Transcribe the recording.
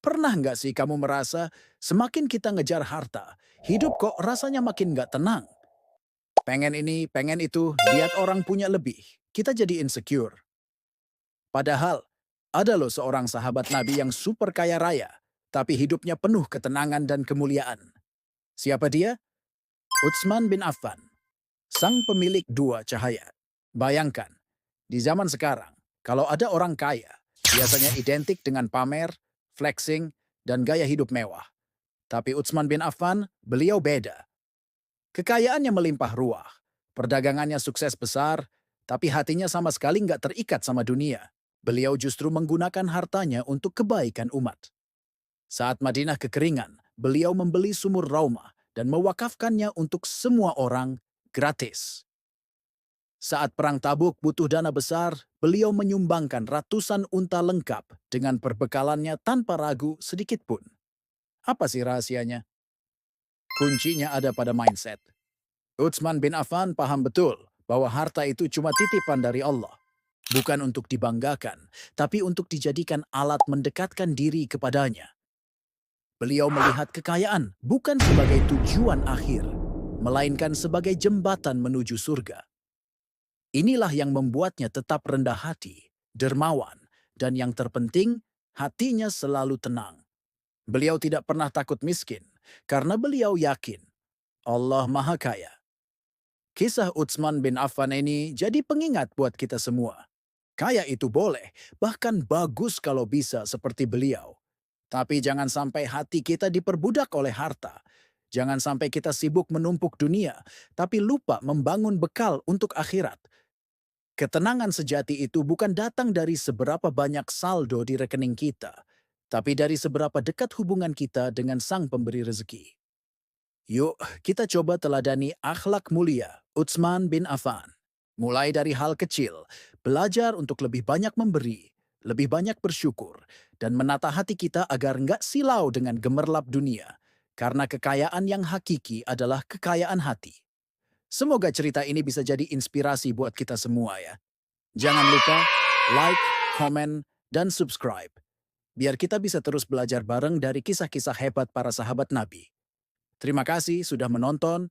Pernah nggak sih kamu merasa semakin kita ngejar harta, hidup kok rasanya makin nggak tenang? Pengen ini, pengen itu, lihat orang punya lebih. Kita jadi insecure. Padahal, ada loh seorang sahabat Nabi yang super kaya raya, tapi hidupnya penuh ketenangan dan kemuliaan. Siapa dia? Utsman bin Affan, sang pemilik dua cahaya. Bayangkan, di zaman sekarang, kalau ada orang kaya, biasanya identik dengan pamer, flexing, dan gaya hidup mewah. Tapi Utsman bin Affan, beliau beda. Kekayaannya melimpah ruah, perdagangannya sukses besar, tapi hatinya sama sekali nggak terikat sama dunia. Beliau justru menggunakan hartanya untuk kebaikan umat. Saat Madinah kekeringan, beliau membeli sumur Raumah dan mewakafkannya untuk semua orang gratis. Saat Perang Tabuk butuh dana besar, beliau menyumbangkan ratusan unta lengkap dengan perbekalannya tanpa ragu sedikit pun. Apa sih rahasianya? Kuncinya ada pada mindset. Utsman bin Affan paham betul bahwa harta itu cuma titipan dari Allah. Bukan untuk dibanggakan, tapi untuk dijadikan alat mendekatkan diri kepadanya. Beliau melihat kekayaan bukan sebagai tujuan akhir, melainkan sebagai jembatan menuju surga. Inilah yang membuatnya tetap rendah hati, dermawan, dan yang terpenting, hatinya selalu tenang. Beliau tidak pernah takut miskin, karena beliau yakin Allah Maha Kaya. Kisah Utsman bin Affan ini jadi pengingat buat kita semua. Kaya itu boleh, bahkan bagus kalau bisa seperti beliau. Tapi jangan sampai hati kita diperbudak oleh harta. Jangan sampai kita sibuk menumpuk dunia, tapi lupa membangun bekal untuk akhirat. Ketenangan sejati itu bukan datang dari seberapa banyak saldo di rekening kita, tapi dari seberapa dekat hubungan kita dengan Sang Pemberi Rezeki. Yuk, kita coba teladani akhlak mulia Utsman bin Affan. Mulai dari hal kecil, belajar untuk lebih banyak memberi, lebih banyak bersyukur, dan menata hati kita agar nggak silau dengan gemerlap dunia. Karena kekayaan yang hakiki adalah kekayaan hati. Semoga cerita ini bisa jadi inspirasi buat kita semua ya. Jangan lupa like, komen, dan subscribe. Biar kita bisa terus belajar bareng dari kisah-kisah hebat para sahabat Nabi. Terima kasih sudah menonton.